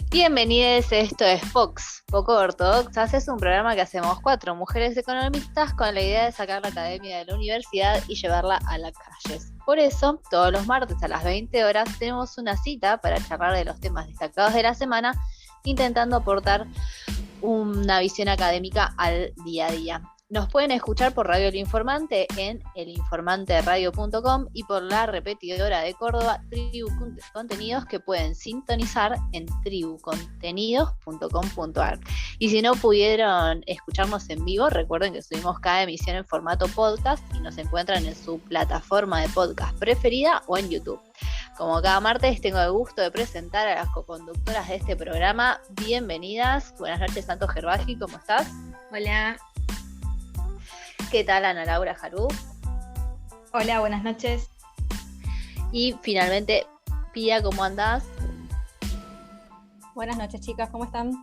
Bienvenidos, esto es Fox, Poco Ortodoxas. Es un programa que hacemos 4 mujeres economistas con la idea de sacar la academia de la universidad y llevarla a las calles. Por eso, todos los martes a las 20 horas tenemos una cita para charlar de los temas destacados de la semana, intentando aportar una visión académica al día a día. Nos pueden escuchar por Radio El Informante en elinformanteradio.com y por la repetidora de Córdoba, Tribu Contenidos, que pueden sintonizar en tribucontenidos.com.ar. Y si no pudieron escucharnos en vivo, recuerden que subimos cada emisión en formato podcast y nos encuentran en su plataforma de podcast preferida o en YouTube. Como cada martes, tengo el gusto de presentar a las coconductoras de este programa. Bienvenidas. Buenas noches, Santo Gerbaji, ¿cómo estás? Hola. ¿Qué tal, Ana Laura Jarú? Hola, buenas noches. Y finalmente, Pía, ¿cómo andás? Buenas noches, chicas, ¿cómo están?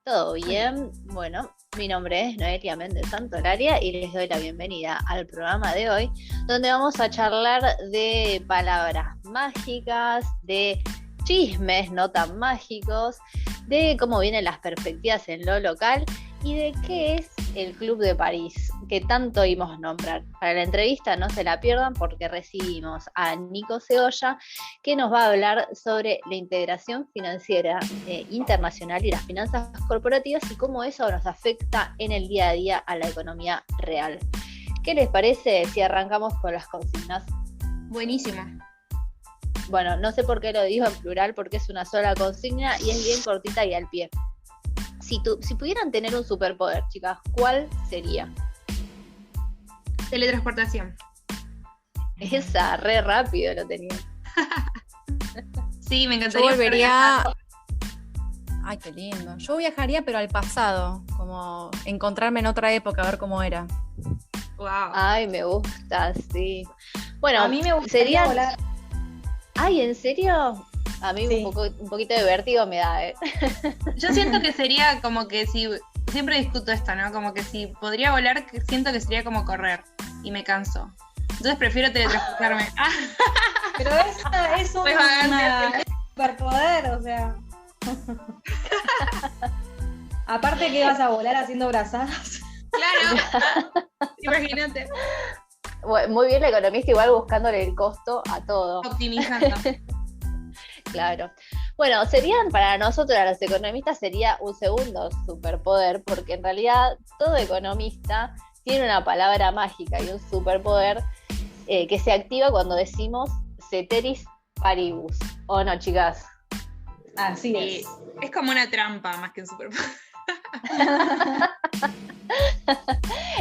¿Todo bien? Bueno, mi nombre es Noelia Méndez Santolaria y les doy la bienvenida al programa de hoy, donde vamos a charlar de palabras mágicas, de chismes no tan mágicos, de cómo vienen las perspectivas en lo local y de qué es el Club de París, que tanto oímos nombrar. Para la entrevista no se la pierdan porque recibimos a Nico Segoya, que nos va a hablar sobre la integración financiera internacional y las finanzas corporativas y cómo eso nos afecta en el día a día a la economía real. ¿Qué les parece si arrancamos con las consignas? Buenísimo. Bueno, no sé por qué lo digo en plural, porque es una sola consigna y es bien cortita y al pie. Si pudieran tener un superpoder, chicas, ¿cuál sería? Teletransportación. Esa, re rápido lo tenía. Sí, me encantaría. Yo volvería... Ay, qué lindo. Yo viajaría, pero al pasado, como encontrarme en otra época, a ver cómo era. Wow. Ay, me gusta, sí. Bueno, a mí me gustaría volar. Ay, ¿en serio? A mí sí. un poquito de vértigo me da, Yo siento que sería como que si... Siempre discuto esto, ¿no? Como que si podría volar, siento que sería como correr. Y me canso. Entonces prefiero teletransportarme. Pero es un superpoder, o sea. Aparte que vas a volar haciendo brazadas. Claro. Imagínate. Muy bien la economista, igual buscándole el costo a todo. Optimizando. Claro. Bueno, para nosotros, los economistas, sería un segundo superpoder, porque en realidad todo economista tiene una palabra mágica y un superpoder que se activa cuando decimos ceteris paribus. ¿O no, chicas? Así Sí, es como una trampa más que un superpoder.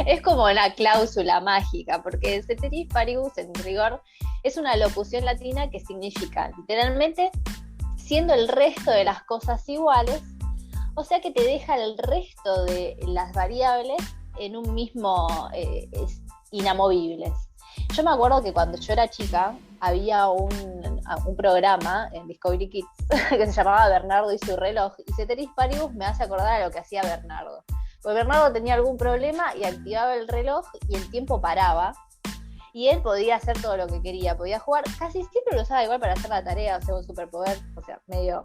Es como una cláusula mágica, porque ceteris paribus, en rigor, es una locución latina que significa, literalmente, siendo el resto de las cosas iguales, o sea que te deja el resto de las variables en un mismo inamovibles. Yo me acuerdo que cuando yo era chica había un programa en Discovery Kids que se llamaba Bernardo y su reloj, y ceteris paribus me hace acordar a lo que hacía Bernardo. Porque Bernardo tenía algún problema y activaba el reloj y el tiempo paraba. Y él podía hacer todo lo que quería, podía jugar, casi siempre lo usaba igual para hacer la tarea, o sea, un superpoder, o sea, medio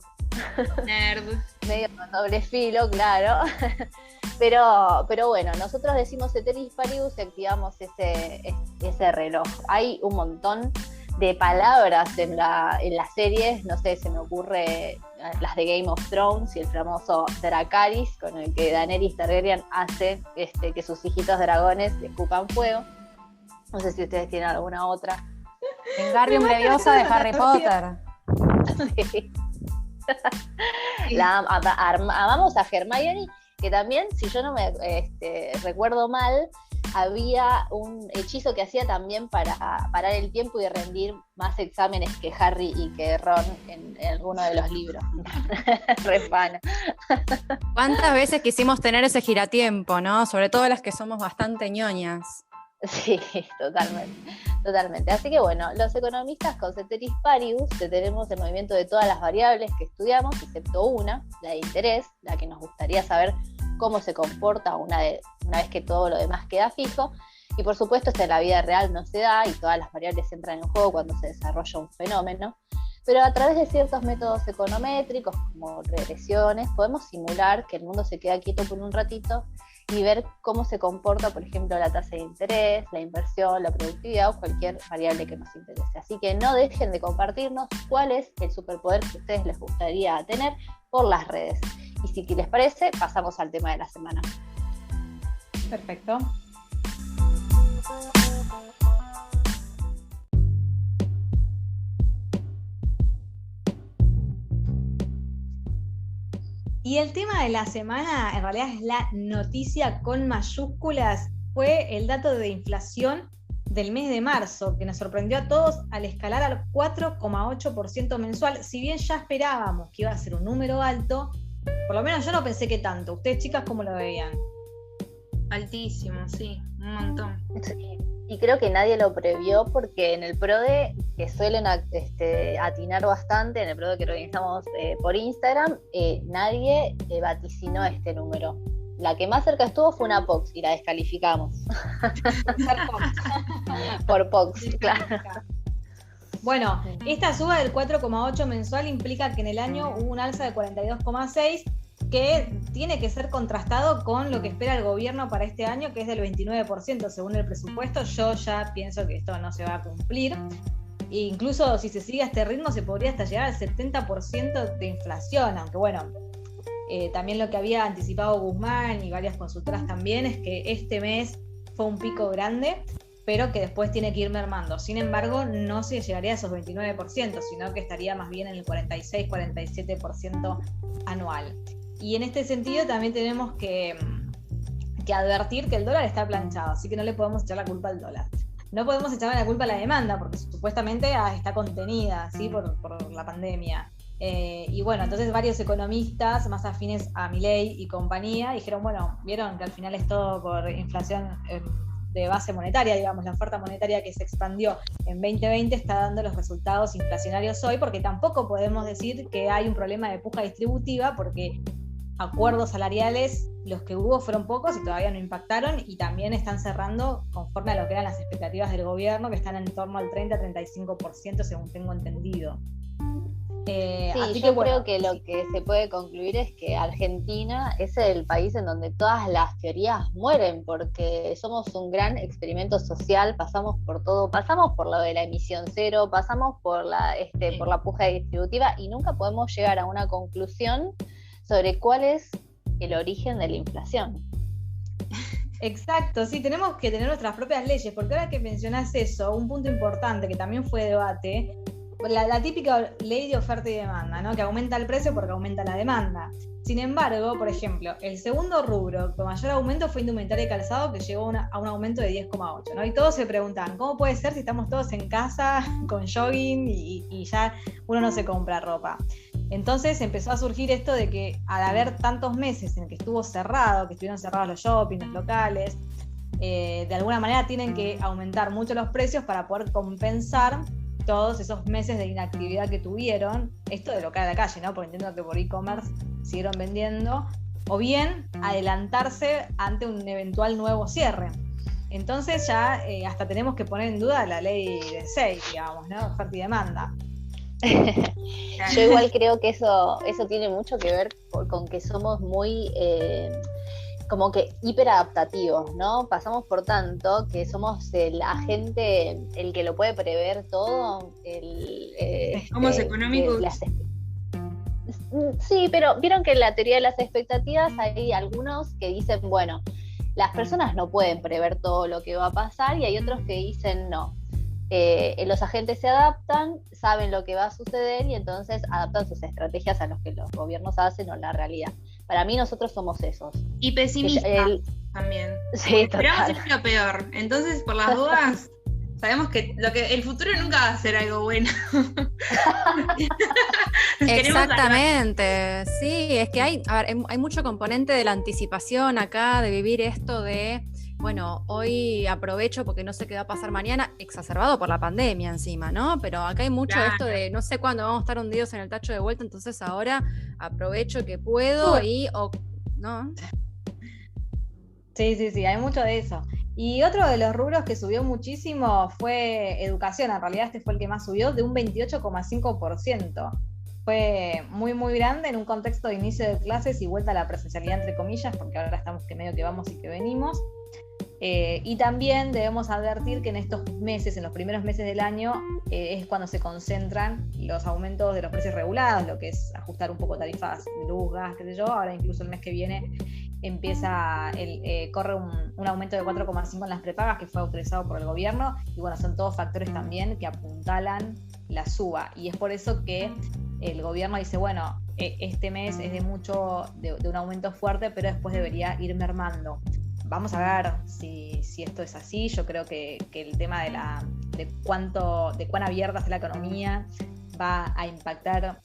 Nerd. medio con doble filo, claro. Pero bueno, nosotros decimos ceteris paribus y activamos ese reloj. Hay un montón de palabras en las series, no sé, se me ocurre las de Game of Thrones y el famoso Dracarys, con el que Daenerys Targaryen hace que sus hijitos dragones escupan fuego. No sé si ustedes tienen alguna otra. Wingardium Leviosa de Harry Potter. Sí. Amamos a Hermione, que también, si yo no me recuerdo mal, había un hechizo que hacía también para parar el tiempo y rendir más exámenes que Harry y que Ron en alguno de los libros. Re fan. ¿Cuántas veces quisimos tener ese giratiempo, no? Sobre todo las que somos bastante ñoñas. Sí, totalmente. Así que bueno, los economistas con ceteris paribus tenemos el movimiento de todas las variables que estudiamos, excepto una, la de interés, la que nos gustaría saber cómo se comporta una vez que todo lo demás queda fijo. Y por supuesto, esto en la vida real no se da y todas las variables entran en juego cuando se desarrolla un fenómeno. Pero a través de ciertos métodos econométricos, como regresiones, podemos simular que el mundo se queda quieto por un ratito y ver cómo se comporta, por ejemplo, la tasa de interés, la inversión, la productividad o cualquier variable que nos interese. Así que no dejen de compartirnos cuál es el superpoder que a ustedes les gustaría tener por las redes. Y si les parece, pasamos al tema de la semana. Perfecto. Y el tema de la semana, en realidad es la noticia con mayúsculas, fue el dato de inflación del mes de marzo, que nos sorprendió a todos al escalar al 4,8% mensual. Si bien ya esperábamos que iba a ser un número alto, por lo menos yo no pensé que tanto. ¿Ustedes, chicas, cómo lo veían? Altísimo, sí, un montón. Y creo que nadie lo previó porque en el PRODE, que suelen atinar bastante, en el PRODE que organizamos por Instagram, nadie vaticinó este número. La que más cerca estuvo fue una POX y la descalificamos. Por POX, claro. Bueno, esta suba del 4,8 mensual implica que en el año hubo un alza de 42,6, que tiene que ser contrastado con lo que espera el gobierno para este año, que es del 29% según el presupuesto. Yo ya pienso que esto no se va a cumplir. E incluso si se sigue a este ritmo se podría hasta llegar al 70% de inflación, aunque bueno, también lo que había anticipado Guzmán y varias consultoras también es que este mes fue un pico grande, pero que después tiene que ir mermando. Sin embargo, no se llegaría a esos 29%, sino que estaría más bien en el 46-47% anual. Y en este sentido también tenemos que advertir que el dólar está planchado, así que no le podemos echar la culpa al dólar. No podemos echarle la culpa a la demanda, porque supuestamente está contenida, ¿sí? por la pandemia. Y bueno, entonces varios economistas más afines a Milei y compañía dijeron, bueno, vieron que al final es todo por inflación de base monetaria, digamos, la oferta monetaria que se expandió en 2020 está dando los resultados inflacionarios hoy, porque tampoco podemos decir que hay un problema de puja distributiva, porque acuerdos salariales, los que hubo fueron pocos y todavía no impactaron, y también están cerrando conforme a lo que eran las expectativas del gobierno, que están en torno al 30-35% según tengo entendido. Así que creo que lo que se puede concluir es que Argentina es el país en donde todas las teorías mueren, porque somos un gran experimento social, pasamos por todo, pasamos por lo de la emisión cero, pasamos por la puja distributiva y nunca podemos llegar a una conclusión sobre cuál es el origen de la inflación. Exacto, sí, tenemos que tener nuestras propias leyes, porque ahora que mencionás eso, un punto importante que también fue debate, la típica ley de oferta y demanda, ¿no? Que aumenta el precio porque aumenta la demanda. Sin embargo, por ejemplo, el segundo rubro con mayor aumento fue indumentaria y calzado, que llegó a un aumento de 10,8, ¿no? Y todos se preguntan, ¿cómo puede ser si estamos todos en casa con jogging y ya uno no se compra ropa? Entonces empezó a surgir esto de que al haber tantos meses en que estuvo cerrado, que estuvieron cerrados los shopping, los locales, de alguna manera tienen que aumentar mucho los precios para poder compensar todos esos meses de inactividad que tuvieron, esto de local a la calle, ¿no? Porque entiendo que por e-commerce siguieron vendiendo, o bien adelantarse ante un eventual nuevo cierre. Entonces ya hasta tenemos que poner en duda la ley de 6, digamos, ¿no? Oferta y demanda. Yo igual creo que eso tiene mucho que ver con que somos muy como que hiperadaptativos, ¿no? Pasamos por tanto que somos el agente, el que lo puede prever todo. Somos económicos. Sí, pero vieron que en la teoría de las expectativas hay algunos que dicen, bueno, las personas no pueden prever todo lo que va a pasar, y hay otros que dicen no. Los agentes se adaptan, saben lo que va a suceder y entonces adaptan sus estrategias a lo que los gobiernos hacen o la realidad. Para mí nosotros somos esos. Y pesimistas también. Sí, esperamos siempre lo peor. Entonces, por las dudas, sabemos que el futuro nunca va a ser algo bueno. Exactamente, sí, es que hay mucho componente de la anticipación acá, de vivir esto de, bueno, hoy aprovecho porque no sé qué va a pasar mañana, exacerbado por la pandemia encima, ¿no? Pero acá hay mucho de esto de no sé cuándo vamos a estar hundidos en el tacho de vuelta, entonces ahora aprovecho que puedo ¿no? Sí, hay mucho de eso. Y otro de los rubros que subió muchísimo fue educación. En realidad este fue el que más subió, de un 28,5%. Fue muy, muy grande en un contexto de inicio de clases y vuelta a la presencialidad, entre comillas, porque ahora estamos que medio que vamos y que venimos. Y también debemos advertir que en estos meses, en los primeros meses del año, es cuando se concentran los aumentos de los precios regulados, lo que es ajustar un poco tarifas de luz, gas, qué sé yo. Ahora incluso el mes que viene corre un aumento de 4,5 en las prepagas que fue autorizado por el gobierno, y bueno, son todos factores también que apuntalan la suba, y es por eso que el gobierno dice, bueno, este mes es de un aumento fuerte, pero después debería ir mermando. Vamos a ver si esto es así. Yo creo que el tema de cuán abierta está la economía va a impactar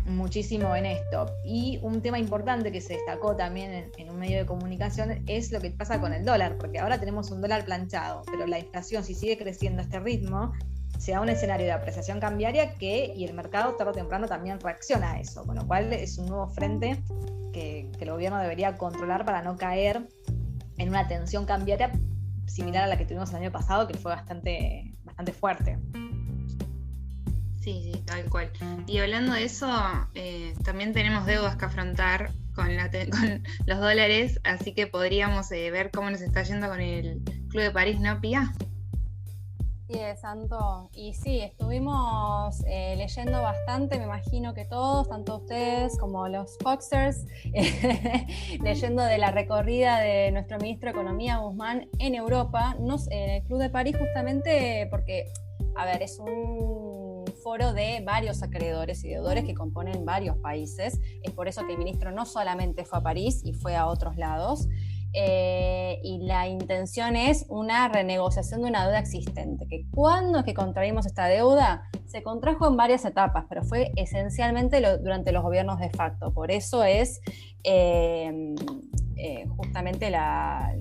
muchísimo en esto. Y un tema importante que se destacó también en un medio de comunicación es lo que pasa con el dólar, porque ahora tenemos un dólar planchado, pero la inflación, si sigue creciendo a este ritmo, se da un escenario de apreciación cambiaria y el mercado tarde o temprano también reacciona a eso, con lo cual es un nuevo frente que el gobierno debería controlar para no caer en una tensión cambiaria similar a la que tuvimos el año pasado, que fue bastante fuerte. Sí, tal cual. Y hablando de eso, también tenemos deudas que afrontar con los dólares, así que podríamos ver cómo nos está yendo con el Club de París, ¿no, Pía? Sí, Santo. Y sí, estuvimos leyendo bastante, me imagino que todos, tanto ustedes como los Foxers, leyendo de la recorrida de nuestro ministro de Economía, Guzmán, en Europa, en el Club de París, justamente porque, a ver, es un foro de varios acreedores y deudores que componen varios países. Es por eso que el ministro no solamente fue a París y fue a otros lados. Y la intención es una renegociación de una deuda existente, que cuando es que contraímos esta deuda, se contrajo en varias etapas, pero fue esencialmente durante los gobiernos de facto. Por eso es justamente la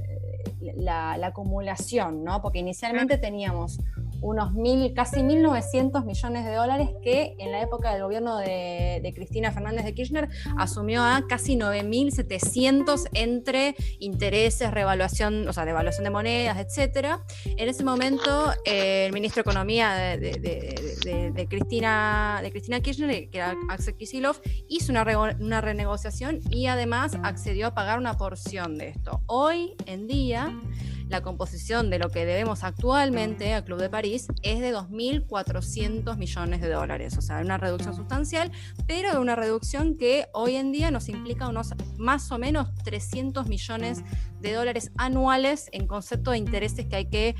acumulación, ¿no? Porque inicialmente teníamos unos casi 1.900 millones de dólares que en la época del gobierno de Cristina Fernández de Kirchner asumió a casi 9.700 entre intereses, revaluación, o sea, devaluación de monedas, etcétera. En ese momento, el ministro de Economía de Cristina Kirchner, que era Axel Kicillof, hizo una renegociación y además accedió a pagar una porción de esto. Hoy en día, la composición de lo que debemos actualmente al Club de París es de 2.400 millones de dólares, o sea, una reducción sustancial, pero una reducción que hoy en día nos implica unos más o menos 300 millones de dólares anuales en concepto de intereses que hay que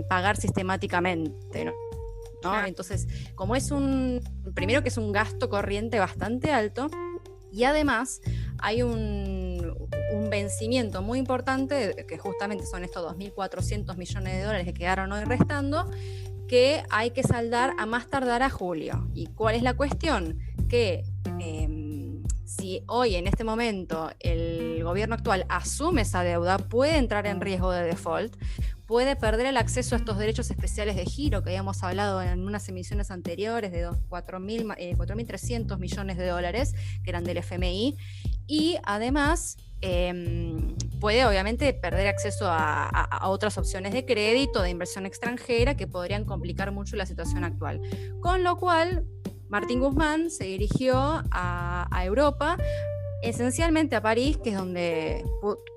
pagar sistemáticamente, ¿no? Entonces, como primero que es un gasto corriente bastante alto, y además hay un vencimiento muy importante, que justamente son estos 2.400 millones de dólares que quedaron hoy restando, que hay que saldar a más tardar a julio. ¿Y cuál es la cuestión? Que si hoy, en este momento, el gobierno actual asume esa deuda, puede entrar en riesgo de default, puede perder el acceso a estos derechos especiales de giro que habíamos hablado en unas emisiones anteriores de 4.300 millones de dólares que eran del FMI, y además puede obviamente perder acceso a otras opciones de crédito, de inversión extranjera, que podrían complicar mucho la situación actual. Con lo cual, Martín Guzmán se dirigió a Europa, esencialmente a París, que es donde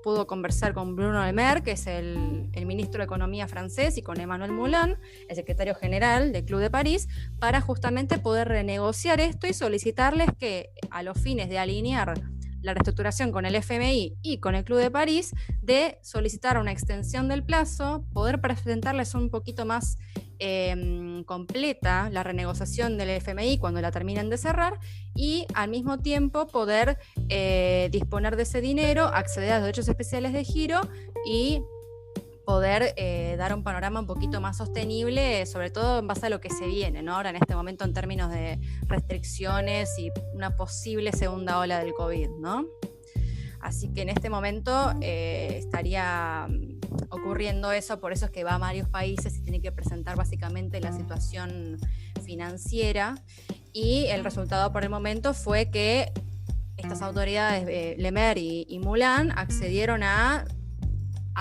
pudo conversar con Bruno Le Maire, que es el ministro de Economía francés, y con Emmanuel Moulin, el secretario general del Club de París, para justamente poder renegociar esto y solicitarles que, a los fines de alinear la reestructuración con el FMI y con el Club de París, de solicitar una extensión del plazo, poder presentarles un poquito más completa la renegociación del FMI cuando la terminen de cerrar, y al mismo tiempo poder disponer de ese dinero, acceder a los derechos especiales de giro y poder dar un panorama un poquito más sostenible, sobre todo en base a lo que se viene, ¿no? Ahora en este momento en términos de restricciones y una posible segunda ola del COVID, ¿no? Así que en este momento estaría ocurriendo eso, por eso es que va a varios países y tiene que presentar básicamente la situación financiera, y el resultado por el momento fue que estas autoridades, Le Maire y Moulin, accedieron a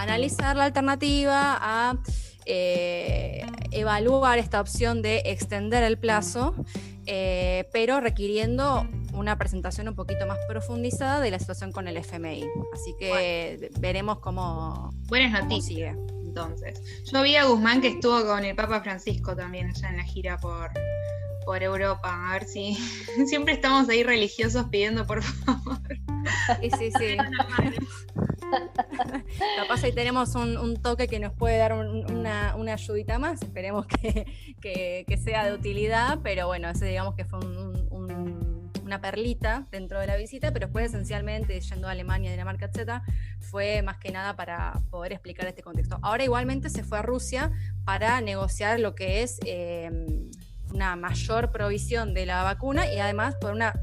analizar la alternativa, a evaluar esta opción de extender el plazo, pero requiriendo una presentación un poquito más profundizada de la situación con el FMI. Así que veremos cómo sigue. Entonces, yo vi a Guzmán que estuvo con el Papa Francisco también allá en la gira por Europa. A ver si siempre estamos ahí religiosos pidiendo por favor. Sí. Capaz ahí tenemos un toque que nos puede dar una ayudita más. Esperemos que sea de utilidad, pero bueno, ese digamos que fue una perlita dentro de la visita, pero después esencialmente yendo a Alemania, Dinamarca, etcétera, fue más que nada para poder explicar este contexto. Ahora igualmente se fue a Rusia para negociar lo que es una mayor provisión de la vacuna y además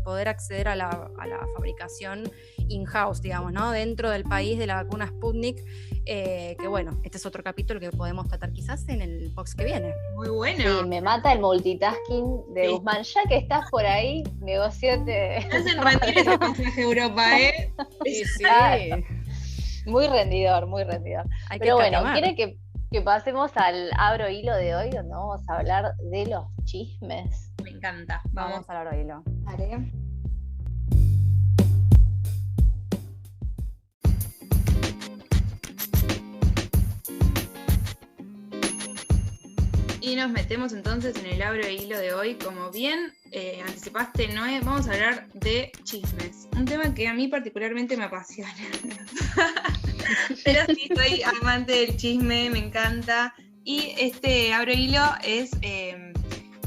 poder acceder a la fabricación in-house, digamos, ¿no? Dentro del país de la vacuna Sputnik, que bueno, este es otro capítulo que podemos tratar quizás en el box que viene. Muy bueno. Sí, me mata el multitasking de Guzmán. Ya que estás por ahí, negociate. Hacen rendir ese pasaje a Europa, ¿eh? Sí. Muy rendidor, muy rendidor. Pero bueno, ¿quiere que pasemos al abro hilo de hoy, donde vamos a hablar de los chismes? Me encanta. Vamos al abro hilo. Vale. Y nos metemos entonces en el abro hilo de hoy. Como bien anticipaste, Noé, vamos a hablar de chismes. Un tema que a mí particularmente me apasiona. Pero sí, soy amante del chisme, me encanta. Y este abro hilo es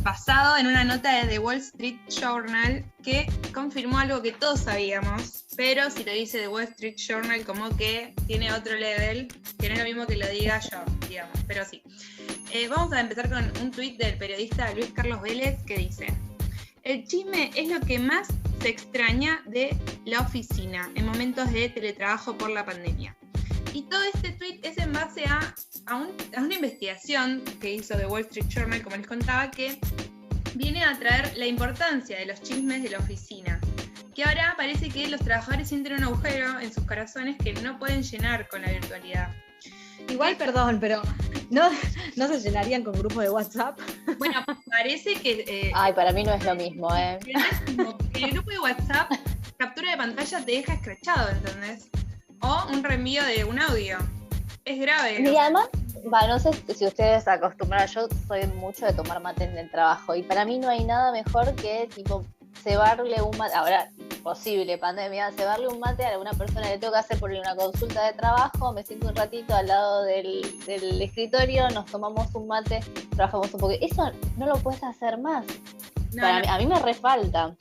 basado en una nota de The Wall Street Journal que confirmó algo que todos sabíamos, pero si lo dice The Wall Street Journal como que tiene otro level, que no es lo mismo que lo diga yo, digamos, pero sí. Vamos a empezar con un tuit del periodista Luis Carlos Vélez que dice: el chisme es lo que más se extraña de la oficina en momentos de teletrabajo por la pandemia. Y todo este tuit es en base a una investigación que hizo The Wall Street Journal, como les contaba, que viene a traer la importancia de los chismes de la oficina. Que ahora parece que los trabajadores sienten un agujero en sus corazones que no pueden llenar con la virtualidad. Igual, perdón, pero ¿no se llenarían con grupos de WhatsApp? Bueno, parece que... Ay, para mí no es lo mismo, ¿eh? El grupo de WhatsApp, captura de pantalla te deja escrachado, ¿entendés? O un reenvío de un audio. Es grave. Y además, no sé si ustedes acostumbran, yo soy mucho de tomar mate en el trabajo y para mí no hay nada mejor que tipo cebarle un mate, ahora posible pandemia, cebarle un mate a alguna persona que le tengo que hacer por una consulta de trabajo, me siento un ratito al lado del escritorio, nos tomamos un mate, trabajamos un poco. Eso no lo puedes hacer más. A mí me refalta.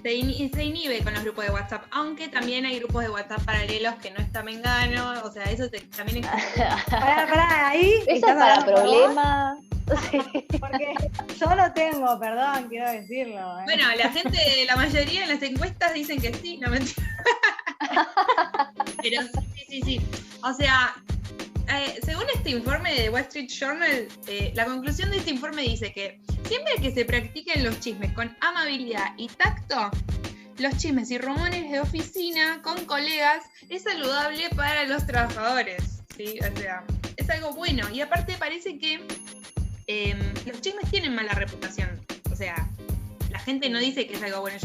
Se inhibe con los grupos de WhatsApp, aunque también hay grupos de WhatsApp paralelos que no está Mengano, o sea, eso también existe. Pará, ahí. Eso es para problemas. Porque yo lo tengo, perdón, quiero decirlo. Bueno, la mayoría en las encuestas dicen que sí, no mentira. Pero sí. O sea, según este informe de The Wall Street Journal, la conclusión de este informe dice que siempre que se practiquen los chismes con amabilidad y tacto, los chismes y rumores de oficina con colegas es saludable para los trabajadores, ¿sí? O sea, es algo bueno. Y aparte parece que los chismes tienen mala reputación. O sea, la gente no dice que es algo bueno.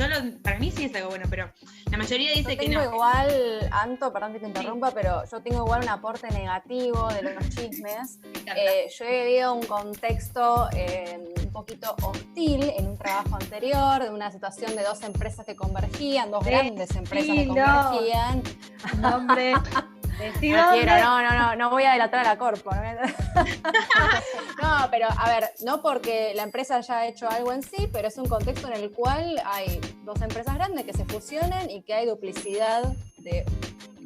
Para mí sí es algo bueno, pero la mayoría dice que no. Yo tengo igual, Anto, perdón que te interrumpa, pero yo tengo igual un aporte negativo de los chismes. Yo he vivido un contexto un poquito hostil en un trabajo anterior, de una situación de dos empresas que convergían, dos grandes empresas que convergían. Nombre. No voy a delatar a la corpo. No, pero a ver, no porque la empresa haya hecho algo en sí, pero es un contexto en el cual hay dos empresas grandes que se fusionan y que hay duplicidad de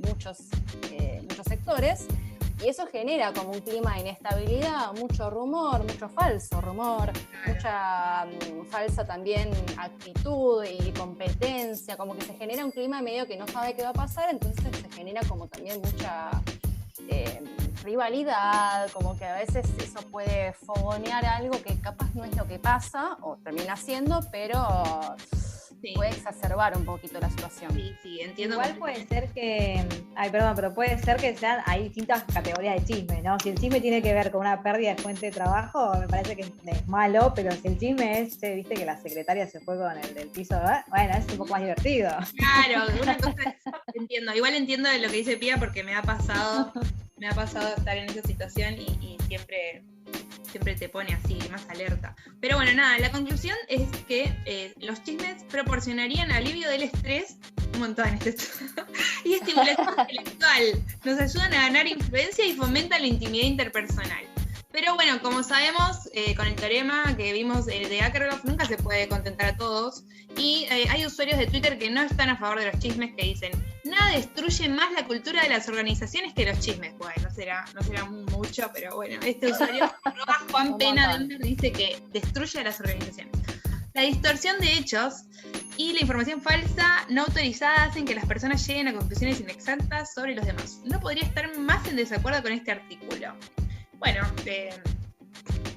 muchos sectores. Y eso genera como un clima de inestabilidad, mucho rumor, mucho falso rumor, mucha falsa también actitud y competencia, como que se genera un clima medio que no sabe qué va a pasar, entonces se genera como también mucha rivalidad, como que a veces eso puede fogonear algo que capaz no es lo que pasa, o termina siendo, pero Sí. puede exacerbar un poquito la situación. Sí, entiendo. Igual puede ser que, pero puede ser que hay distintas categorías de chisme, ¿no? Si el chisme tiene que ver con una pérdida de fuente de trabajo, me parece que es malo, pero si el chisme es, viste que la secretaria se fue con el del piso, bueno, es un poco más divertido. Claro, una cosa entiendo. Igual entiendo de lo que dice Pía porque me ha pasado estar en esa situación y siempre te pone así, más alerta. Pero bueno, nada, la conclusión es que los chismes proporcionarían alivio del estrés, un montón, y estimulación intelectual. Nos ayudan a ganar influencia y fomentan la intimidad interpersonal. Pero bueno, como sabemos, con el teorema que vimos de Akerlof, nunca se puede contentar a todos. Y hay usuarios de Twitter que no están a favor de los chismes, que dicen: nada destruye más la cultura de las organizaciones que los chismes. Bueno, no será mucho, pero bueno, este usuario, Juan Pena Denter, dice que destruye a las organizaciones. La distorsión de hechos y la información falsa no autorizada hacen que las personas lleguen a conclusiones inexactas sobre los demás. No podría estar más en desacuerdo con este artículo. Bueno,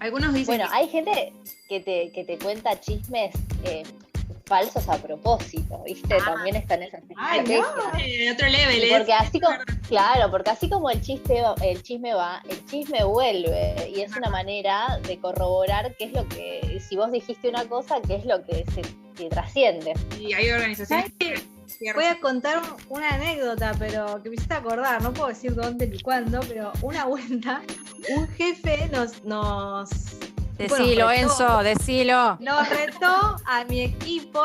algunos dicen... Bueno, hay gente que te cuenta chismes falsos a propósito, ¿viste? También están esas estrategias. Otro level. Porque así como el chisme va, el chisme vuelve. Y es una manera de corroborar qué es lo que, si vos dijiste una cosa, qué es lo que se trasciende. Y hay organizaciones que... Voy a contar una anécdota, pero que me hiciste acordar, no puedo decir dónde ni cuándo, pero una vuelta, un jefe nos Decilo, Enzo, decilo. Nos retó a mi equipo,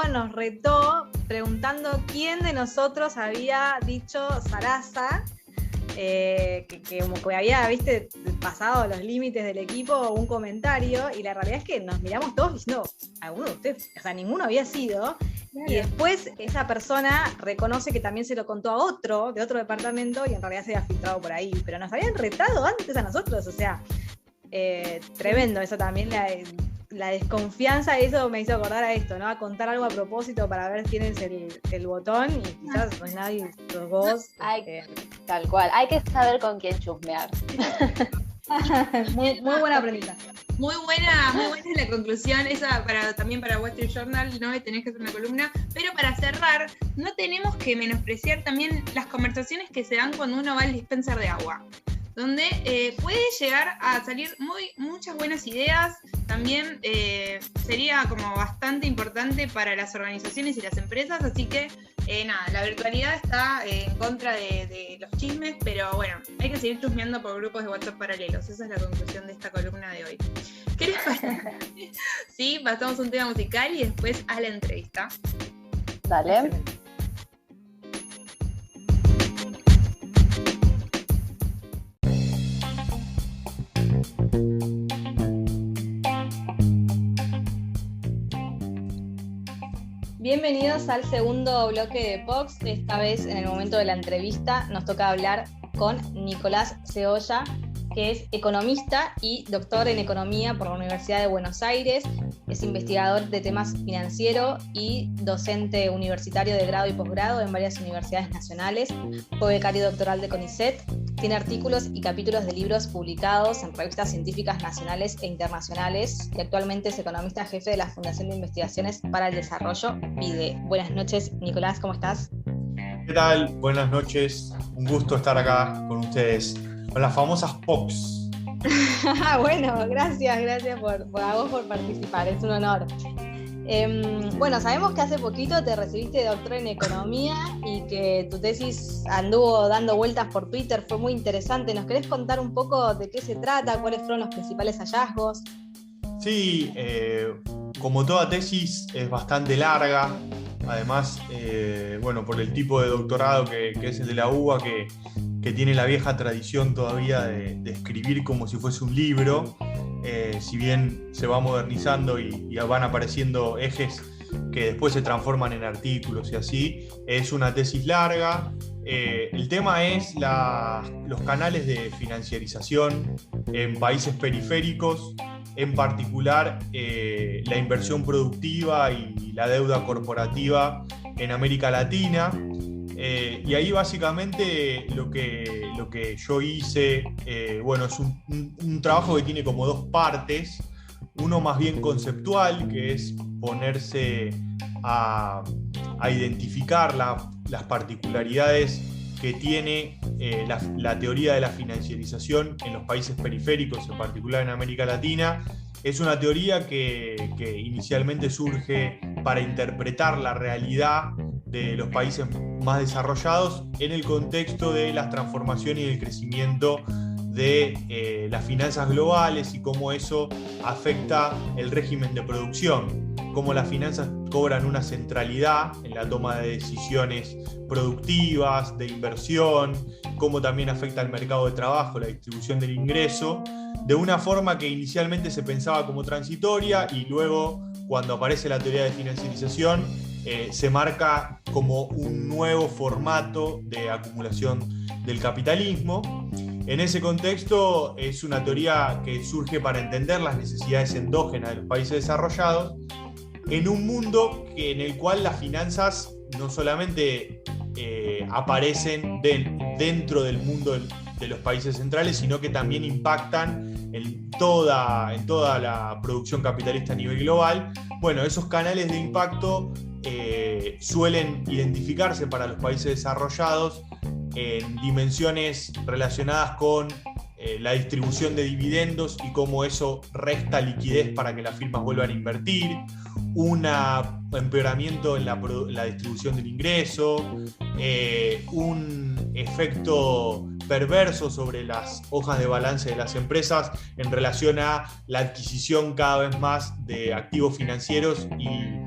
preguntando quién de nosotros había dicho zaraza, que como que había, viste, pasado los límites del equipo un comentario, y la realidad es que nos miramos todos diciendo, alguno de ustedes, o sea, ninguno había sido. Claro. Y después esa persona reconoce que también se lo contó a otro, de otro departamento, y en realidad se había filtrado por ahí. Pero nos habían retado antes a nosotros, o sea, tremendo eso también, la desconfianza, eso me hizo acordar a esto, ¿no? A contar algo a propósito para ver quién es el botón, y quizás no es nadie, sos vos. Tal cual, hay que saber con quién chusmear. muy buena aprendizaje. Muy buena la conclusión, esa también para Wall Street Journal, no tenés que hacer una columna, pero para cerrar, no tenemos que menospreciar también las conversaciones que se dan cuando uno va al dispenser de agua, donde puede llegar a salir muchas buenas ideas. También sería como bastante importante para las organizaciones y las empresas, así que nada, la virtualidad está en contra de los chismes, pero bueno, hay que seguir chusmeando por grupos de WhatsApp paralelos. Esa es la conclusión de esta columna de hoy. ¿Qué les parece? Sí, pasamos un tema musical y después a la entrevista. Dale. Bienvenidos al segundo bloque de Vox. Esta vez, en el momento de la entrevista, nos toca hablar con Nicolás Cebolla, que es economista y doctor en economía por la Universidad de Buenos Aires. Es investigador de temas financieros y docente universitario de grado y posgrado en varias universidades nacionales. Fue becario doctoral de CONICET. Tiene artículos y capítulos de libros publicados en revistas científicas nacionales e internacionales, y actualmente es economista jefe de la Fundación de Investigaciones para el Desarrollo, FIDE. Buenas noches, Nicolás, ¿cómo estás? ¿Qué tal? Buenas noches. Un gusto estar acá con ustedes, con las famosas POCs. Bueno, gracias a vos por participar, es un honor. Bueno, sabemos que hace poquito te recibiste de doctor en economía y que tu tesis anduvo dando vueltas por Twitter, fue muy interesante. ¿Nos querés contar un poco de qué se trata? ¿Cuáles fueron los principales hallazgos? Sí, como toda tesis es bastante larga, además, bueno, por el tipo de doctorado que es el de la UBA, que tiene la vieja tradición todavía de escribir como si fuese un libro. Si bien se va modernizando y van apareciendo ejes que después se transforman en artículos y así, es una tesis larga. El tema es los canales de financiarización en países periféricos, en particular la inversión productiva y la deuda corporativa en América Latina. Y ahí básicamente lo que yo hice, bueno, es un trabajo que tiene como dos partes. Uno más bien conceptual, que es ponerse a identificar las particularidades que tiene la teoría de la financiarización en los países periféricos, en particular en América Latina. Es una teoría que inicialmente surge para interpretar la realidad de los países más desarrollados en el contexto de las transformaciones y el crecimiento de las finanzas globales y cómo eso afecta el régimen de producción, cómo las finanzas cobran una centralidad en la toma de decisiones productivas, de inversión, cómo también afecta al mercado de trabajo, la distribución del ingreso, de una forma que inicialmente se pensaba como transitoria y luego, cuando aparece la teoría de financiarización, se marca como un nuevo formato de acumulación del capitalismo. En ese contexto es una teoría que surge para entender las necesidades endógenas de los países desarrollados en un mundo en el cual las finanzas no solamente aparecen dentro del mundo de los países centrales, sino que también impactan en toda la producción capitalista a nivel global. Bueno, esos canales de impacto suelen identificarse para los países desarrollados en dimensiones relacionadas con la distribución de dividendos y cómo eso resta liquidez para que las firmas vuelvan a invertir, un empeoramiento en la distribución del ingreso, un efecto perverso sobre las hojas de balance de las empresas en relación a la adquisición cada vez más de activos financieros y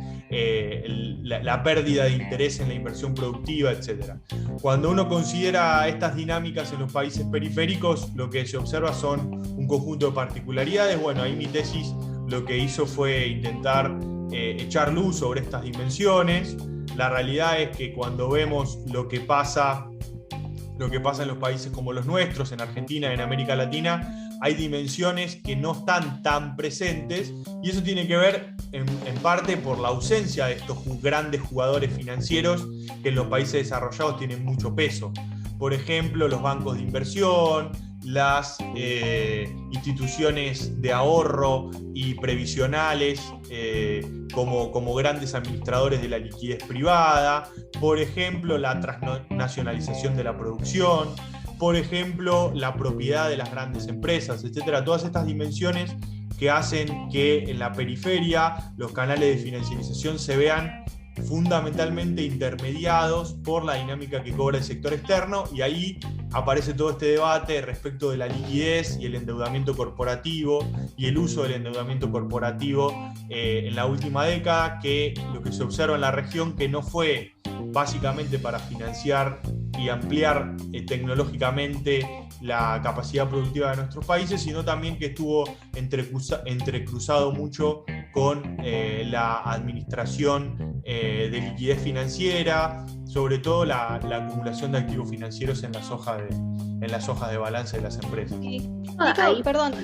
la pérdida de interés en la inversión productiva, etc. Cuando uno considera estas dinámicas en los países periféricos, lo que se observa son un conjunto de particularidades. Bueno, ahí mi tesis lo que hizo fue intentar echar luz sobre estas dimensiones. La realidad es que cuando vemos lo que pasa en los países como los nuestros, en Argentina, en América Latina, hay dimensiones que no están tan presentes, y eso tiene que ver en parte por la ausencia de estos grandes jugadores financieros que en los países desarrollados tienen mucho peso. Por ejemplo, los bancos de inversión, las instituciones de ahorro y previsionales como grandes administradores de la liquidez privada, por ejemplo, la transnacionalización de la producción, por ejemplo, la propiedad de las grandes empresas, etcétera. Todas estas dimensiones que hacen que en la periferia los canales de financiarización se vean fundamentalmente intermediados por la dinámica que cobra el sector externo, y ahí aparece todo este debate respecto de la liquidez y el endeudamiento corporativo y el uso del endeudamiento corporativo en la última década, que lo que se observa en la región que no fue básicamente para financiar y ampliar tecnológicamente la capacidad productiva de nuestros países, sino también que estuvo entrecruzado mucho con la administración de liquidez financiera, sobre todo la acumulación de activos financieros en las hojas de balance de las empresas. Nico, perdón.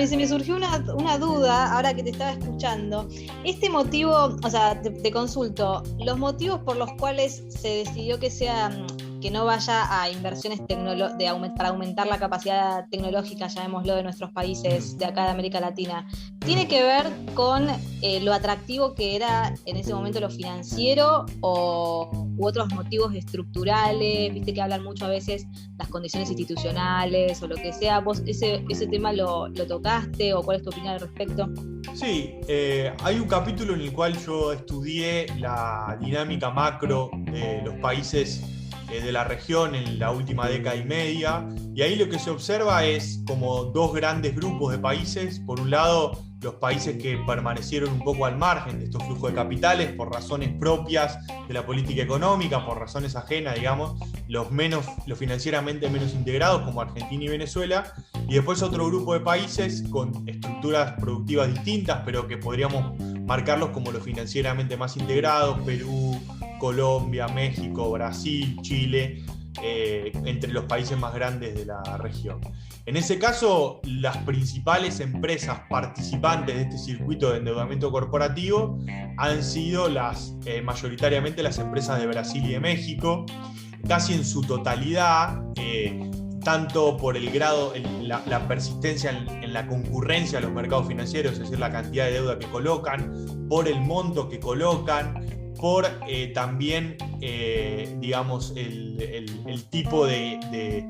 Se me surgió una duda ahora que te estaba escuchando. Este motivo, o sea, te consulto, los motivos por los cuales se decidió que no vaya a inversiones para aumentar la capacidad tecnológica, llamémoslo, de nuestros países de acá de América Latina, ¿tiene que ver con lo atractivo que era en ese momento lo financiero u otros motivos estructurales? Viste que hablan mucho a veces las condiciones institucionales o lo que sea. ¿Vos ese tema lo tocaste o cuál es tu opinión al respecto? Sí, hay un capítulo en el cual yo estudié la dinámica macro de los países de la región en la última década y media, y ahí lo que se observa es como dos grandes grupos de países. Por un lado, los países que permanecieron un poco al margen de estos flujos de capitales por razones propias de la política económica, por razones ajenas, digamos, los financieramente menos integrados, como Argentina y Venezuela, y después otro grupo de países con estructuras productivas distintas, pero que podríamos marcarlos como los financieramente más integrados: Perú, Colombia, México, Brasil, Chile, entre los países más grandes de la región. En ese caso, las principales empresas participantes de este circuito de endeudamiento corporativo han sido mayoritariamente las empresas de Brasil y de México, casi en su totalidad, tanto por el grado, la persistencia en la concurrencia a los mercados financieros, es decir, la cantidad de deuda que colocan, por el monto que colocan, por también, digamos, el tipo de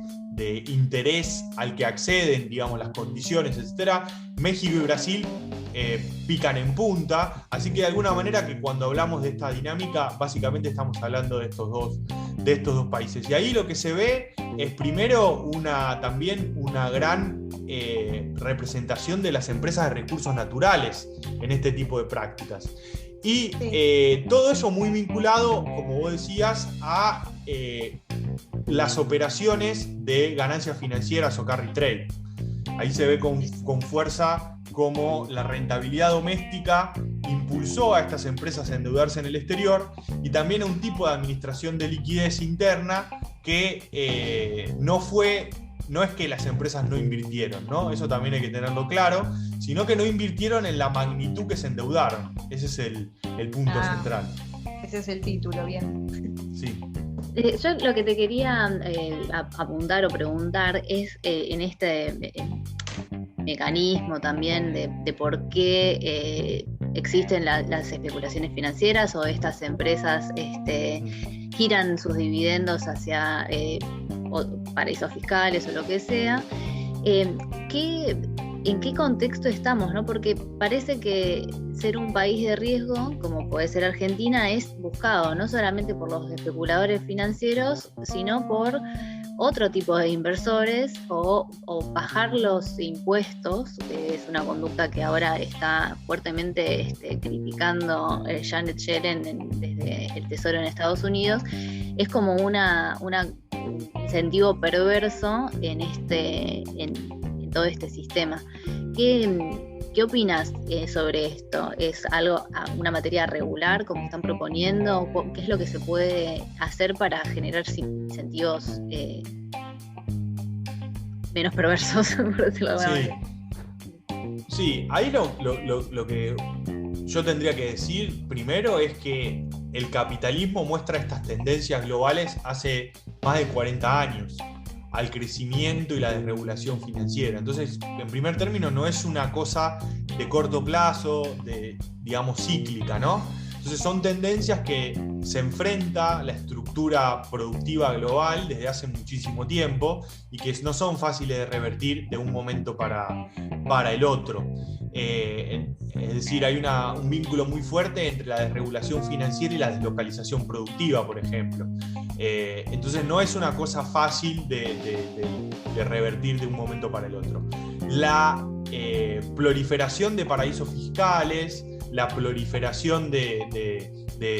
interés al que acceden, digamos, las condiciones, etc. México y Brasil pican en punta, así que de alguna manera que cuando hablamos de esta dinámica, básicamente estamos hablando de estos dos países. Y ahí lo que se ve es primero también una gran representación de las empresas de recursos naturales en este tipo de prácticas. Y todo eso muy vinculado, como vos decías, a las operaciones de ganancias financieras o carry trade. Ahí se ve con fuerza cómo la rentabilidad doméstica impulsó a estas empresas a endeudarse en el exterior, y también a un tipo de administración de liquidez interna que no es que las empresas no invirtieron, ¿no? Eso también hay que tenerlo claro, sino que no invirtieron en la magnitud que se endeudaron. Ese es el punto central. Ese es el título, bien. Sí. Yo lo que te quería apuntar o preguntar es en este mecanismo también de por qué existen las especulaciones financieras, o estas empresas giran sus dividendos hacia paraísos fiscales o lo que sea. ¿En qué contexto estamos, ¿no? Porque parece que ser un país de riesgo, como puede ser Argentina, es buscado no solamente por los especuladores financieros, sino por otro tipo de inversores, o bajar los impuestos, que es una conducta que ahora está fuertemente criticando Janet Yellen desde el Tesoro en Estados Unidos. Es como un incentivo perverso en todo este sistema. ¿Qué opinas sobre esto? ¿Es una materia regular, como están proponiendo? ¿Qué es lo que se puede hacer para generar incentivos menos perversos, por decirlo de alguna manera? Sí, ahí lo que yo tendría que decir primero es que el capitalismo muestra estas tendencias globales hace más de 40 años. Al crecimiento y la desregulación financiera. Entonces, en primer término, no es una cosa de corto plazo, digamos, cíclica, ¿no? Entonces son tendencias que se enfrenta la estructura productiva global desde hace muchísimo tiempo y que no son fáciles de revertir de un momento para el otro. Es decir, hay un vínculo muy fuerte entre la desregulación financiera y la deslocalización productiva, por ejemplo. Entonces no es una cosa fácil de revertir de un momento para el otro. La proliferación de paraísos fiscales, la proliferación de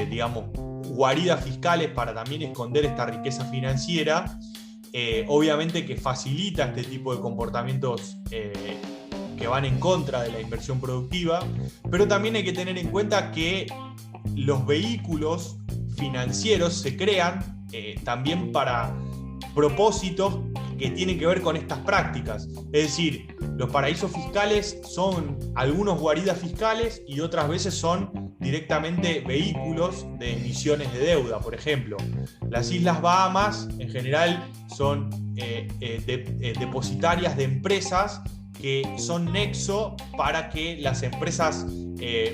digamos, guaridas fiscales para también esconder esta riqueza financiera, obviamente que facilita este tipo de comportamientos que van en contra de la inversión productiva, pero también hay que tener en cuenta que los vehículos financieros se crean también para propósitos que tienen que ver con estas prácticas. Es decir, los paraísos fiscales son algunos guaridas fiscales y otras veces son directamente vehículos de emisiones de deuda. Por ejemplo, las Islas Bahamas en general son depositarias de empresas que son nexo para que las empresas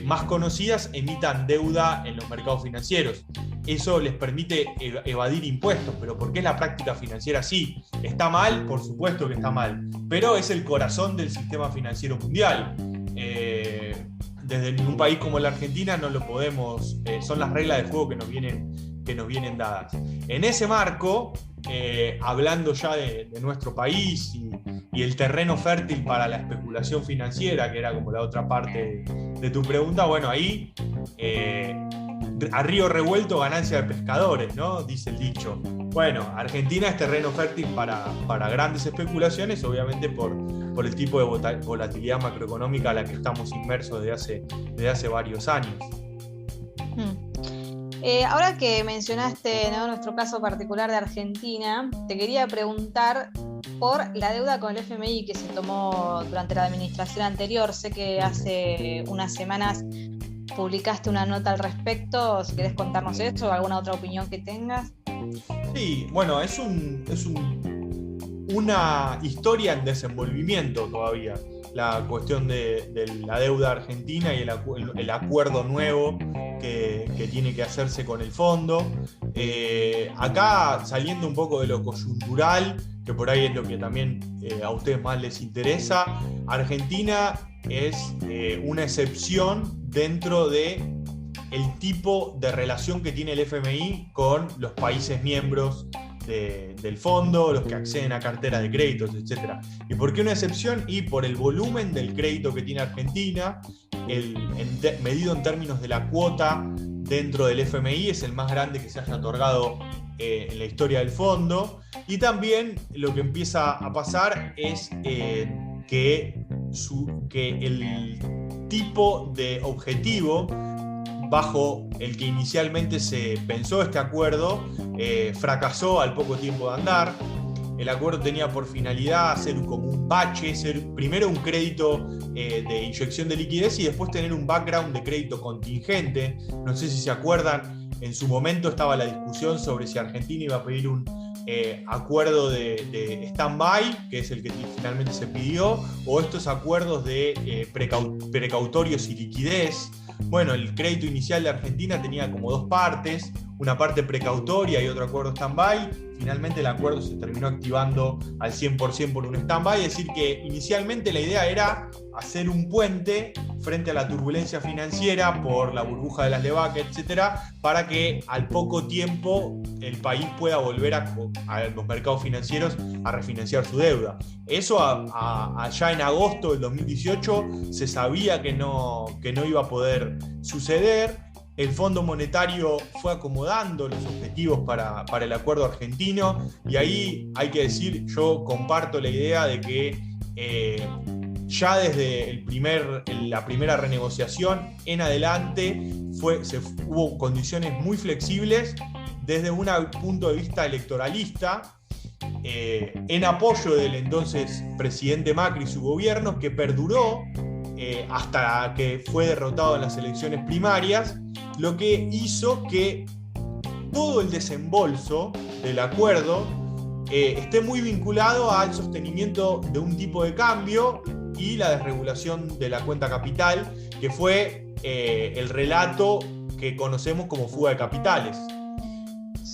más conocidas emitan deuda en los mercados financieros. Eso les permite evadir impuestos, pero ¿por qué la práctica financiera sí? ¿Está mal? Por supuesto que está mal, pero es el corazón del sistema financiero mundial. Desde un país como la Argentina no lo podemos, son las reglas de juego que nos vienen dadas. En ese marco, hablando ya de nuestro país y el terreno fértil para la especulación financiera, que era como la otra parte de tu pregunta, bueno, ahí a río revuelto ganancia de pescadores, ¿no? Dice el dicho. Bueno, Argentina es terreno fértil para grandes especulaciones, obviamente por el tipo de volatilidad macroeconómica a la que estamos inmersos desde hace varios años. Ahora que mencionaste, ¿no?, nuestro caso particular de Argentina, te quería preguntar por la deuda con el FMI que se tomó durante la administración anterior. Sé que hace unas semanas publicaste una nota al respecto. Si querés contarnos eso o alguna otra opinión que tengas. Sí, bueno, es una historia en desenvolvimiento todavía, la cuestión de la deuda argentina y el acuerdo nuevo que tiene que hacerse con el fondo. Acá, saliendo un poco de lo coyuntural, que por ahí es lo que también a ustedes más les interesa, Argentina es una excepción dentro de el tipo de relación que tiene el FMI con los países miembros del fondo, los que acceden a carteras de créditos, etc. ¿Y por qué una excepción? Y por el volumen del crédito que tiene Argentina, medido en términos de la cuota dentro del FMI, es el más grande que se haya otorgado en la historia del fondo. Y también lo que empieza a pasar es que el tipo de objetivo bajo el que inicialmente se pensó este acuerdo fracasó al poco tiempo de andar. El acuerdo tenía por finalidad ser como un bache, ser primero un crédito de inyección de liquidez y después tener un background de crédito contingente. No sé si se acuerdan, en su momento estaba la discusión sobre si Argentina iba a pedir un acuerdo de stand-by, que es el que finalmente se pidió, o estos acuerdos de precautorios y liquidez. Bueno, el crédito inicial de Argentina tenía como dos partes, una parte precautoria y otro acuerdo stand-by. Finalmente el acuerdo se terminó activando al 100% por un stand-by, es decir que inicialmente la idea era hacer un puente frente a la turbulencia financiera por la burbuja de las LEVAC, etcétera, para que al poco tiempo el país pueda volver a los mercados financieros a refinanciar su deuda. Eso allá en agosto del 2018 se sabía que no iba a poder suceder. El Fondo Monetario fue acomodando los objetivos para el acuerdo argentino y ahí hay que decir, yo comparto la idea de que ya desde la primera renegociación en adelante hubo condiciones muy flexibles desde un punto de vista electoralista, en apoyo del entonces presidente Macri y su gobierno, que perduró hasta que fue derrotado en las elecciones primarias, lo que hizo que todo el desembolso del acuerdo esté muy vinculado al sostenimiento de un tipo de cambio y la desregulación de la cuenta capital, que fue el relato que conocemos como fuga de capitales.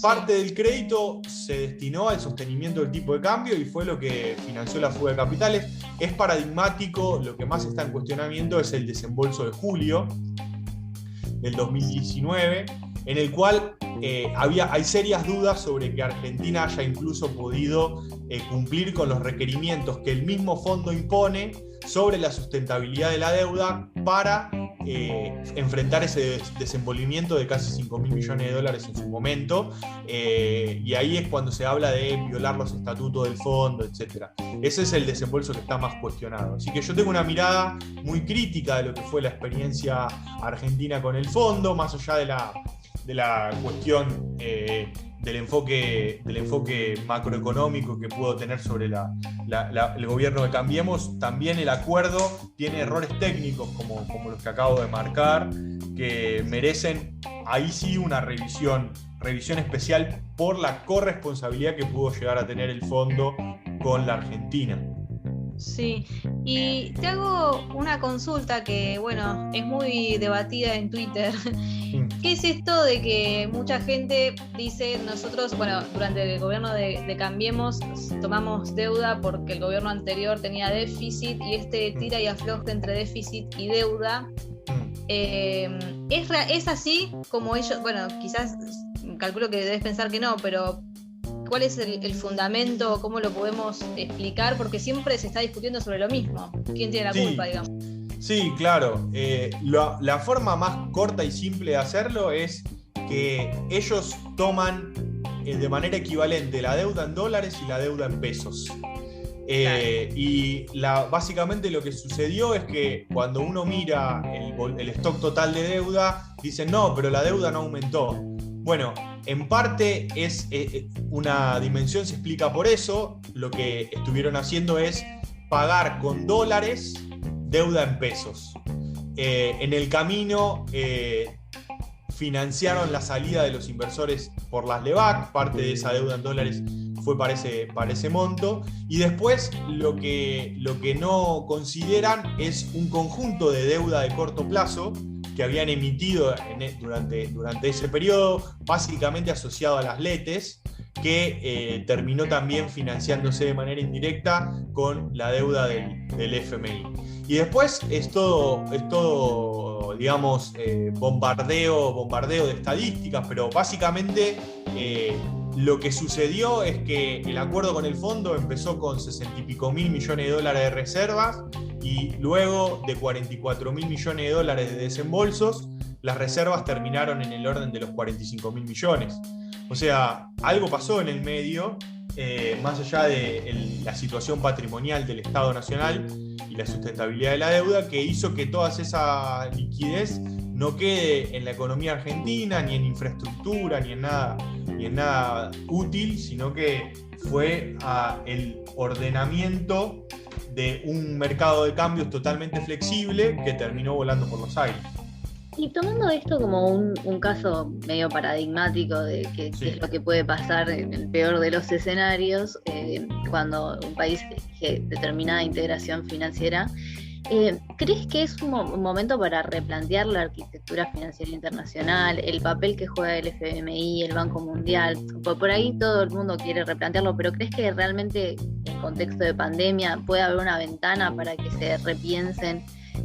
Parte del crédito se destinó al sostenimiento del tipo de cambio y fue lo que financió la fuga de capitales. Es paradigmático, lo que más está en cuestionamiento es el desembolso de julio del 2019, en el cual hay serias dudas sobre que Argentina haya incluso podido cumplir con los requerimientos que el mismo fondo impone sobre la sustentabilidad de la deuda para enfrentar ese desenvolvimiento de casi $5.000 millones en su momento, y ahí es cuando se habla de violar los estatutos del fondo, etc. Ese es el desembolso que está más cuestionado. Así que yo tengo una mirada muy crítica de lo que fue la experiencia argentina con el fondo, más allá de la cuestión del enfoque macroeconómico que pudo tener sobre el gobierno de Cambiemos. También el acuerdo tiene errores técnicos como los que acabo de marcar, que merecen ahí sí una revisión especial por la corresponsabilidad que pudo llegar a tener el fondo con la Argentina. Sí, y te hago una consulta que, bueno, es muy debatida en Twitter. ¿Qué es esto de que mucha gente dice, nosotros, bueno, durante el gobierno de Cambiemos tomamos deuda porque el gobierno anterior tenía déficit y tira y afloja entre déficit y deuda? ¿Es así como ellos? Bueno, quizás calculo que debes pensar que no, pero ¿cuál es el fundamento? ¿Cómo lo podemos explicar? Porque siempre se está discutiendo sobre lo mismo. ¿Quién tiene la culpa, digamos? Sí, claro. La forma más corta y simple de hacerlo es que ellos toman de manera equivalente la deuda en dólares y la deuda en pesos. Y básicamente lo que sucedió es que cuando uno mira el stock total de deuda, dicen no, pero la deuda no aumentó. Bueno, en parte es una dimensión, se explica por eso. Lo que estuvieron haciendo es pagar con dólares deuda en pesos. En el camino financiaron la salida de los inversores por las LEVAC, parte de esa deuda en dólares fue para ese monto. Y después lo que no consideran es un conjunto de deuda de corto plazo que habían emitido durante ese periodo, básicamente asociado a las LETES, que terminó también financiándose de manera indirecta con la deuda del FMI. Y después es todo digamos, bombardeo de estadísticas, pero básicamente lo que sucedió es que el acuerdo con el fondo empezó con 60 y pico mil millones de dólares de reservas, y luego de 44 mil millones de dólares de desembolsos, las reservas terminaron en el orden de los 45 mil millones. O sea, algo pasó en el medio, más allá de la situación patrimonial del Estado Nacional y la sustentabilidad de la deuda, que hizo que toda esa liquidez no quede en la economía argentina, ni en infraestructura, ni en nada útil, sino que fue el ordenamiento de un mercado de cambios totalmente flexible que terminó volando por los aires. Y tomando esto como un caso medio paradigmático de qué es lo que puede pasar en el peor de los escenarios, cuando un país tiene determinada integración financiera, ¿crees que es un momento para replantear la arquitectura financiera internacional, el papel que juega el FMI, el Banco Mundial? Por ahí todo el mundo quiere replantearlo, pero ¿crees que realmente en contexto de pandemia puede haber una ventana para que se repiensen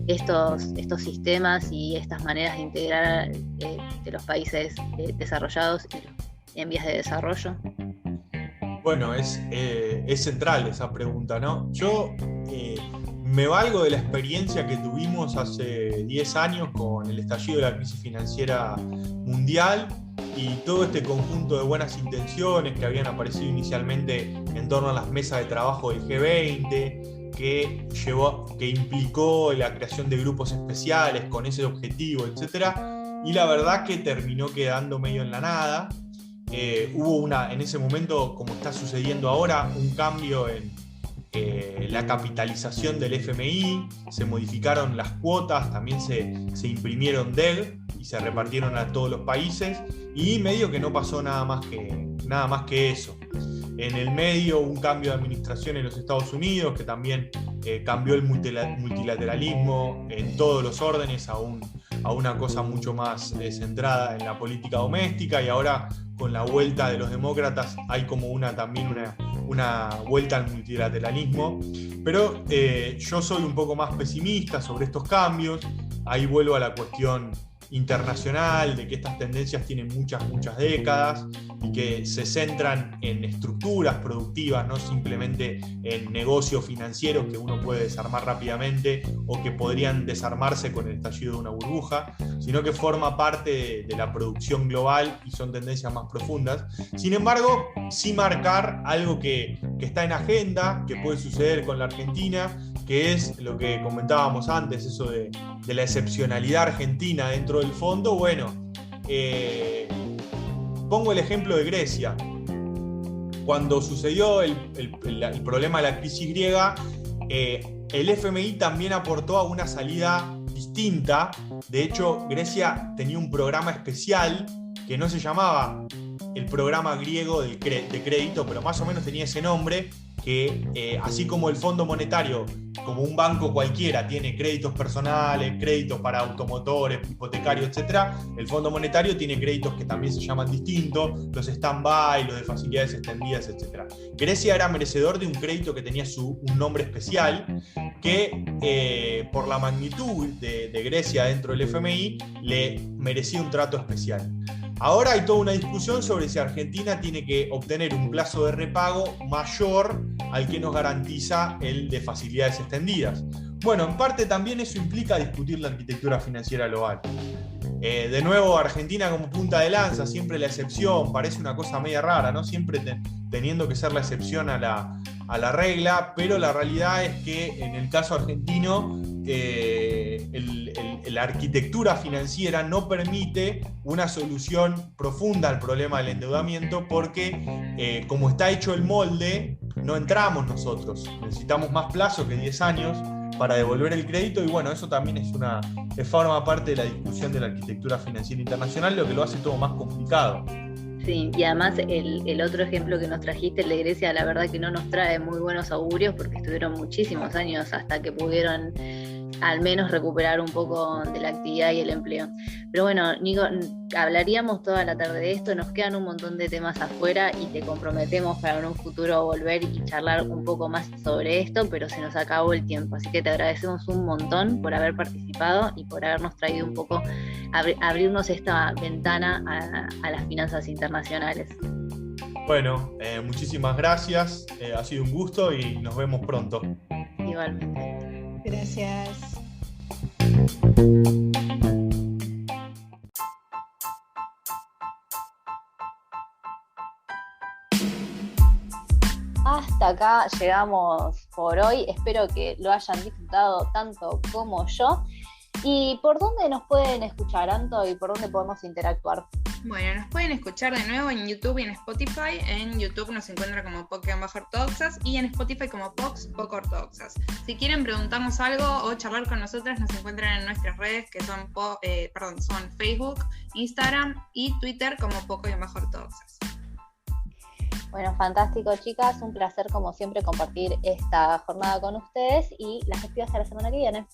estos sistemas y estas maneras de integrar de los países desarrollados en vías de desarrollo? Bueno, es central esa pregunta, ¿no? Yo me valgo de la experiencia que tuvimos hace 10 años con el estallido de la crisis financiera mundial y todo este conjunto de buenas intenciones que habían aparecido inicialmente en torno a las mesas de trabajo del G20, que implicó la creación de grupos especiales con ese objetivo, etc. Y la verdad que terminó quedando medio en la nada. Hubo en ese momento, como está sucediendo ahora, un cambio en la capitalización del FMI, se modificaron las cuotas, también se imprimieron DEG y se repartieron a todos los países, y medio que no pasó nada más que eso. En el medio un cambio de administración en los Estados Unidos, que también cambió el multilateralismo en todos los órdenes a una cosa mucho más centrada en la política doméstica, y ahora con la vuelta de los demócratas hay como también una vuelta al multilateralismo. Pero yo soy un poco más pesimista sobre estos cambios. Ahí vuelvo a la cuestión internacional, de que estas tendencias tienen muchas décadas y que se centran en estructuras productivas, no simplemente en negocios financieros que uno puede desarmar rápidamente o que podrían desarmarse con el estallido de una burbuja, sino que forma parte de la producción global y son tendencias más profundas. Sin embargo, sí marcar algo que está en agenda, que puede suceder con la Argentina, que es lo que comentábamos antes, eso de la excepcionalidad argentina dentro del fondo. Bueno, pongo el ejemplo de Grecia. Cuando sucedió el problema de la crisis griega, el FMI también aportó a una salida distinta. De hecho, Grecia tenía un programa especial que no se llamaba el programa griego de crédito, pero más o menos tenía ese nombre, que así como el Fondo Monetario, como un banco cualquiera, tiene créditos personales, créditos para automotores, hipotecarios, etc., el Fondo Monetario tiene créditos que también se llaman distintos, los stand-by, los de facilidades extendidas, etc. Grecia era merecedor de un crédito que tenía un nombre especial, que por la magnitud de Grecia dentro del FMI le merecía un trato especial. Ahora hay toda una discusión sobre si Argentina tiene que obtener un plazo de repago mayor al que nos garantiza el de facilidades extendidas. Bueno, en parte también eso implica discutir la arquitectura financiera global. De nuevo, Argentina como punta de lanza, siempre la excepción, parece una cosa media rara, ¿no? Siempre teniendo que ser la excepción a la regla, pero la realidad es que en el caso argentino la arquitectura financiera no permite una solución profunda al problema del endeudamiento, porque como está hecho el molde, no entramos nosotros. Necesitamos más plazo que 10 años para devolver el crédito, y bueno, eso también forma parte de la discusión de la arquitectura financiera internacional, lo que lo hace todo más complicado. Sí, y además el otro ejemplo que nos trajiste, el de Grecia, la verdad que no nos trae muy buenos augurios porque estuvieron muchísimos años hasta que pudieron al menos recuperar un poco de la actividad y el empleo. Pero bueno, Nico, hablaríamos toda la tarde de esto, nos quedan un montón de temas afuera y te comprometemos para en un futuro volver y charlar un poco más sobre esto, pero se nos acabó el tiempo, así que te agradecemos un montón por haber participado y por habernos traído un poco, abrirnos esta ventana a las finanzas internacionales. Bueno, muchísimas gracias, ha sido un gusto y nos vemos pronto. Igualmente. Gracias. Hasta acá llegamos por hoy. Espero que lo hayan disfrutado tanto como yo. ¿Y por dónde nos pueden escuchar, Anto? ¿Y por dónde podemos interactuar? Bueno, nos pueden escuchar de nuevo en YouTube y en Spotify. En YouTube nos encuentran como POC-ortodoxas y en Spotify como POC-ortodoxas. Si quieren preguntarnos algo o charlar con nosotras, nos encuentran en nuestras redes que son Facebook, Instagram y Twitter como POC-ortodoxas. Bueno, fantástico, chicas. Un placer, como siempre, compartir esta jornada con ustedes y las despido hasta la semana que viene.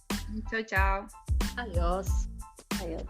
Chau, chau. Adiós. Adiós.